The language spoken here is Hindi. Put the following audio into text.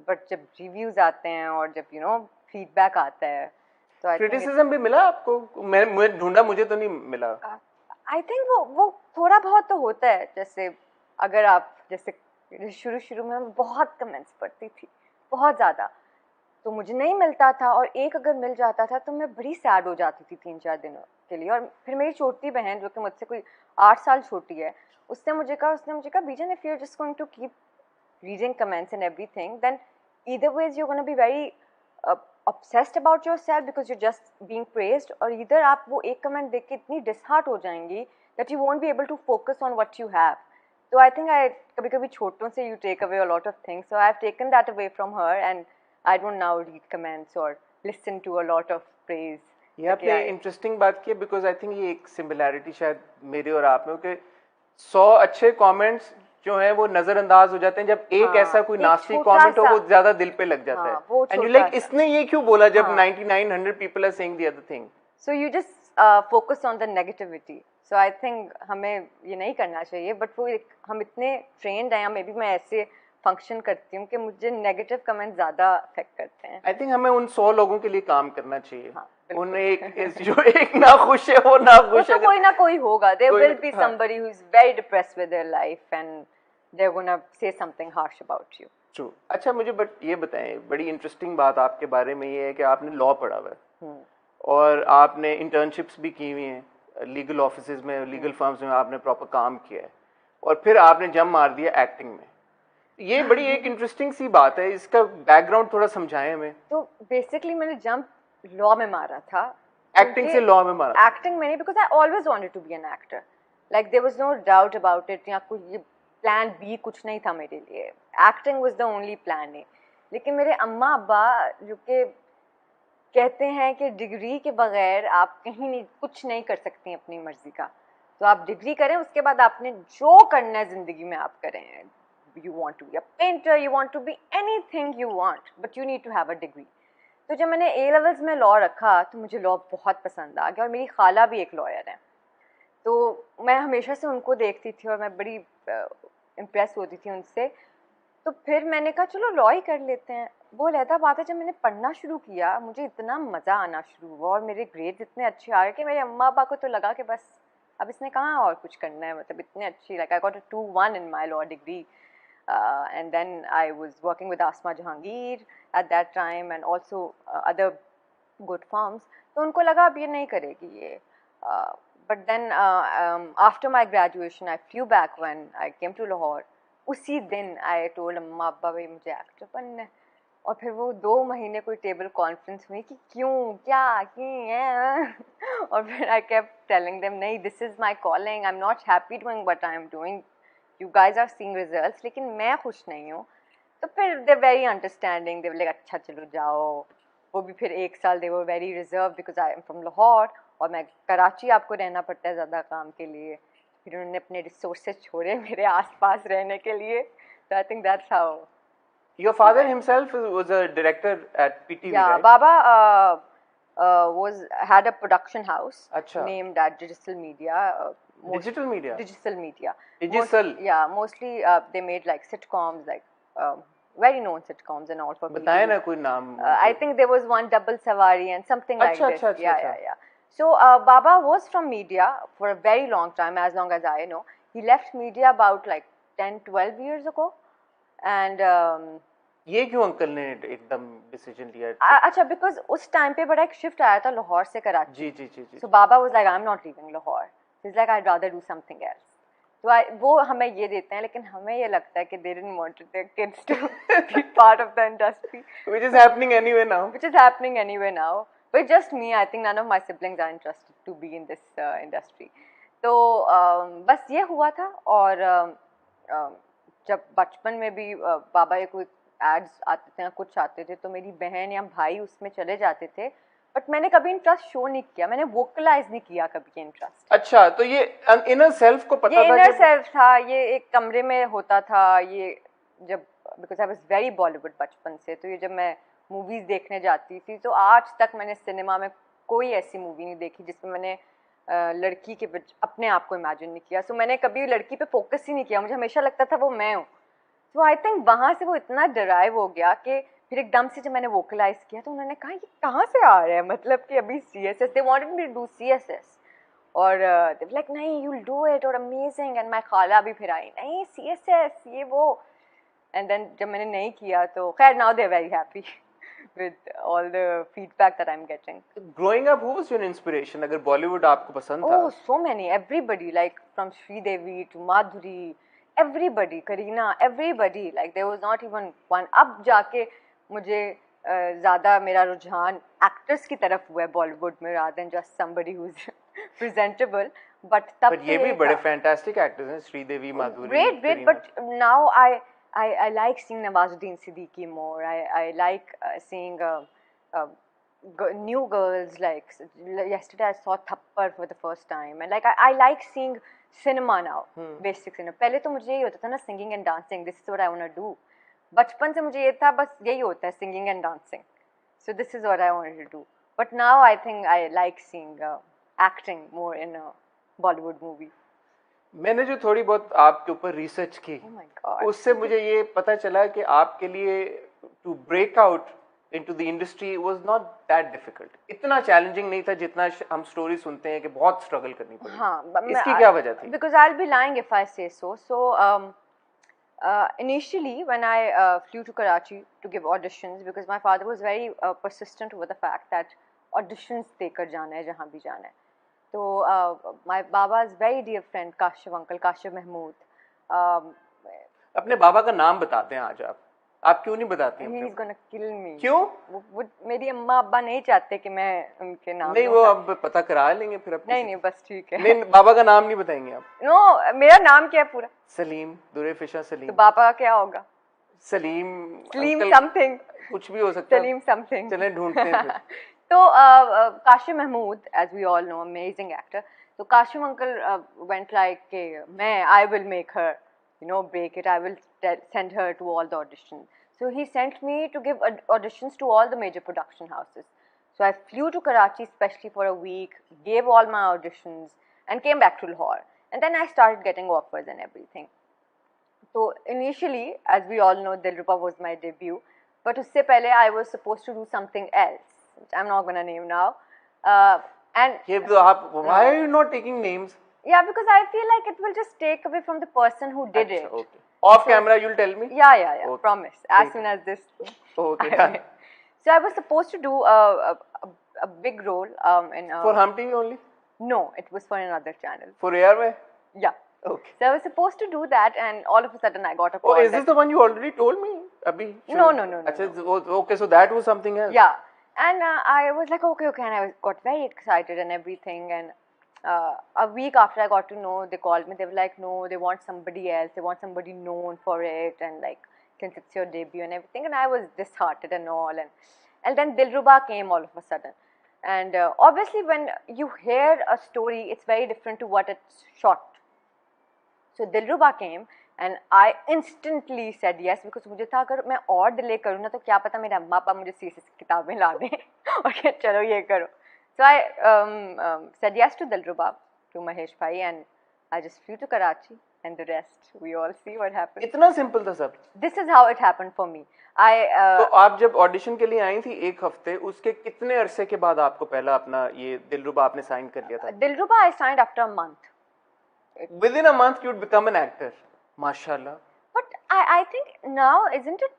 बट जब रिव्यूज आते हैं और जब फीडबैक आता है तो क्रिटिसिज्म भी मिला आपको? मैं ढूंढा, मुझे तो नहीं मिला। आई थिंक वो थोड़ा बहुत तो होता है। जैसे अगर आप जैसे शुरू शुरू में मैं बहुत कमेंट्स पढ़ती थी, बहुत ज़्यादा, तो मुझे नहीं मिलता था, और एक अगर मिल जाता था तो मैं बड़ी सैड हो जाती थी 3-4 दिनों के लिए। और फिर मेरी छोटी बहन जो कि मुझसे कोई 8 साल छोटी है, उसने मुझे कहा बीजन, if you are just going to keep reading comments and everything, then either ways you're going to be very obsessed about yourself because you're just being praised, or either आप वो एक comment देख के इतनी disheart हो जाएंगी that you won't be able to focus on what you have. So I think कभी कभी छोटों से you take away a lot of things. So I've taken that away from her and I don't now read comments or listen to a lot of praise. ये आपने इंटरेस्टिंग बात की, बिकॉज आई थिंक ये एक सिमिलैरिटी शायद मेरे और आप में, कि 100 अच्छे कमेंट्स जो हैं वो नजरअंदाज हो जाते हैं जब एक ऐसा कोई नास्टी कमेंट हो, वो ज्यादा दिल पे लग जाता है, एंड यू लाइक इसने ये क्यों बोला जब 99-100 people are saying the other thing. So you just focus on the negativity. So I think हमें ये नहीं करना चाहिए, बट वो हम इतने ट्रेंड हैं, मे बी मैं ऐसे फंक्शन करती हूँ कि मुझे नेगेटिव कमेंट ज्यादा अफेक्ट करते हैं। आई थिंक हमें उन 100 लोगों के लिए काम करना चाहिए। उन जो एक ना खुश है वो ना खुश है, कोई ना कोई होगा, there will be somebody who is very depressed with their life and they're gonna say something harsh about you. True. अच्छा, मुझे बट ये बताएं, बड़ी इंटरेस्टिंग बात आपके बारे में ये है कि आपने लॉ पढ़ा हुआ है और आपने इंटर्नशिप्स भी की हुई हैं लीगल ऑफिसेज में, लीगल फर्म्स में आपने प्रॉपर काम किया है, और फिर आपने जंप मार दिया एक्टिंग में। ये बड़ी एक इंटरेस्टिंग सी बात है, इसका बैकग्राउंड थोड़ा समझाएं हमें। तो बेसिकली मैंने जंप लॉ में मारा था, एक्टिंग से लॉ में मारा? एक्टिंग में नहीं, because I always wanted to be an actor, like there was no doubt about it, या कुछ ये प्लान बी कुछ नहीं था मेरे लिए, acting was the only plan A. लेकिन मेरे अम्मा अब्बा जो कि कहते हैं कि डिग्री के बगैर आप कहीं नहीं, कुछ नहीं कर सकती अपनी मर्जी का, तो आप डिग्री करें, उसके बाद आपने जो करना है ज़िंदगी में आप करें। You want to be a painter, you want to be anything you want, but you need to have a degree. तो जब मैंने A levels में लॉ रखा तो मुझे लॉ बहुत पसंद आ गया, और मेरी खाला भी एक लॉयर है, तो मैं हमेशा से उनको देखती थी और मैं बड़ी इम्प्रेस होती थी उनसे। तो फिर मैंने कहा चलो लॉ ही कर लेते हैं। वो अलहदा बात है, जब मैंने पढ़ना शुरू किया मुझे इतना मज़ा आना शुरू हुआ और मेरे ग्रेड्स इतने अच्छे आ गए कि मेरे अम्मा अब्बा को तो लगा कि बस अब इसने कहाँ और कुछ करना है, मतलब इतने अच्छी, like I got a 2-1 in my law degree. And then I was working with Asma Jahangir at that time and also other good firms. तो उनको लगा अब ये नहीं करेगी ये. But then after my graduation I flew back when I came to Lahore. उसी दिन I told अम्मा अब्बा भाई मुझे एक्टर बनना है, और फिर वो 2 महीने कोई टेबल कॉन्फ्रेंस हुई कि क्यों क्या क्यों और फिर I kept telling them नहीं, this is my calling, I'm not happy doing what I'm doing, you guys are seeing results, लेकिन मैं खुश नहीं हूँ। तो फिर they're very understanding, they were like अच्छा चलो जाओ। वो भी फिर 1 साल they were very reserved because I am from Lahore और मैं कराची, आपको रहना पड़ता है ज़्यादा काम के लिए। फिर उन्होंने अपने रिसोर्सेज छोड़े मेरे आसपास रहने के लिए। So I think that's how. Your father himself was a director at PTV, yeah, right? Baba had a production house Achha. named at Digital Media. Digital Media? Digital Media. Digital? Mostly they made like sitcoms, like very known sitcoms and all for PTV. बताए ना कोई नाम? I think there was one Double Savari and something like this. Achha. Yeah. So Baba was from media for a very long time, as long as I know. He left media about like 10-12 years ago. And ये क्यों अंकल ने एकदम डिसीजन लिया? अच्छा, बिकॉज उस टाइम पे बड़ा एक शिफ्ट आया था लाहौर से कराची। जी। So baba was like I am not leaving Lahore, he is like I rather do something else. तो वो हमें ये देते हैं, लेकिन हमें ये लगता है कि they didn't want their kids to be part of the industry, which is happening anyway now. But just me, I think none of my siblings are interested to be in this industry. तो बस ये हुआ था। और जब बचपन में भी बाबा ये कोई एड्स आते थे, कुछ आते थे, तो मेरी बहन या भाई उसमें चले जाते थे, बट मैंने कभी इंटरेस्ट शो नहीं किया, मैंने वोकलाइज नहीं किया कभी इंटरेस्ट। अच्छा, तो ये इनर सेल्फ को पता था? ये इनर सेल्फ था, ये एक कमरे में होता था ये, जब because I was very Bollywood बचपन से, तो ये जब मैं मूवीज़ देखने जाती थी, तो आज तक मैंने सिनेमा में कोई ऐसी मूवी नहीं देखी जिसमें मैंने लड़की के अपने आप को इमेजिन नहीं किया। सो मैंने कभी लड़की पे फोकस ही नहीं किया, मुझे हमेशा लगता था वो मैं हूँ। तो आई थिंक वहाँ से वो इतना डराइव हो गया कि फिर एकदम से जब मैंने वोकलाइज किया तो उन्होंने कहा ये कहाँ से आ रहा है, मतलब कि अभी CSS, they wanted me to do CSS और दे लाइक नहीं यू विल डू इट और अमेजिंग, एंड माय खाला भी फिर आई नहीं CSS ये वो, एंड देन जब मैंने नहीं किया तो खैर now they are very happy with all the feedback that I'm getting. Growing up, who was your inspiration? अगर Bollywood आपको पसंद था? Oh, so many. Everybody, like from Sridevi to Madhuri, everybody, Kareena, everybody. Like there was not even one. अब जाके मुझे ज़्यादा मेरा रुझान actors की तरफ हुआ है Bollywood में rather than just somebody who's presentable. But तब ये भी बड़े fantastic actors हैं, Sridevi, Madhuri. Great. But now I like seeing Nawazuddin Siddiqui more. I like seeing new girls. Like yesterday I saw Thappar for the first time, and like I like seeing cinema now. Basic cinema. पहले तो मुझे यही होता था ना, singing and dancing. This is what I want to do. बचपन से मुझे ये था बस यही होता है, singing and dancing. So this is what I wanted to do. But now I think I like seeing acting more in a Bollywood movie. मैंने जो थोड़ी बहुत आपके ऊपर रिसर्च की, उससे मुझे ये पता चला कि आपके लिए to break out into the industry was not that difficult, इतना चैलेंजिंग नहीं था जितना हम स्टोरी सुनते हैं कि बहुत स्ट्रगल करनी पड़ी। हाँ, इसकी क्या वजह थी? Because I will be lying if I से सो। Initially when I flew to Karachi to give auditions, because my father was very persistent over the fact that auditions देकर जाना है जहाँ भी जाना है, तो my Baba's very dear friend Kashif uncle, Kashif Mahmood, अपने बाबा का नाम बताते हैं आज आप क्यों नहीं बताती? He is gonna kill me. क्यों? वो मेरी अम्मा अब्बा नहीं चाहते कि मैं उनके नाम नहीं, वो अब पता करा लेंगे फिर अपने। नहीं बस ठीक है। नहीं, बाबा का नाम नहीं बताएंगे आप? नो, मेरा नाम क्या है पूरा? सलीम, दुरे फिशा सलीम। तो बाबा का क्या होगा? सलीम समथिंग, कुछ भी हो सकता है। सलीम समथिंग, चलें ढूंढते हैं फिर। तो Kashif Mahmood, as we all know, amazing actor, तो काशिफ अंकल वेंट लाइक के मैं I will make her break it, I will send her to all the auditions. So he sent me to give auditions to all the major production houses. So I flew to Karachi especially for a week, gave all my auditions and came back to Lahore, and then I started getting offers and everything. So initially, as we all know, Dilruba was my debut, but usse pehle I was supposed to do something else, which I'm not going to name now. Why are you not taking names? Yeah, because I feel like it will just take away from the person who did it. Okay. Off camera, you'll tell me? Yeah. Okay. Promise. As soon as this. Okay, done. So I was supposed to do a big role in. For Hum TV only? No, it was for another channel. For Airway? Yeah. Okay. So I was supposed to do that, and all of a sudden I got a call. Oh, is this the one you already told me? Abhi? No. Okay, so that was something else. Yeah, and I was like, okay, and I got very excited and everything, and. A week after I got to know, they called me. They were like, no, they want somebody else. They want somebody known for it, and like since it's your debut and everything. And I was disheartened and all. And then Dilruba came all of a sudden. And obviously, when you hear a story, it's very different to what it's shot. So Dilruba came, and I instantly said yes, because मुझे था अगर मैं और delay करूँ ना तो क्या पता मेरे अम्मा पापा मुझे CSS की किताबें ला दें और चलो ये करो. So I said yes to Dilruba, to Mahesh Bhai, and I just flew to Karachi, and the rest we all see what happened. इतना simple था सब. This is how it happened for me. तो आप जब ऑडिशन के लिए आई थी एक हफ्ते, उसके कितने अरसे के बाद आपको पहला अपना ये दिलरुबा आपने साइन कर लिया था? Dilruba I signed after a month. Within a month you would become an actor. Mashallah. But I think now, isn't it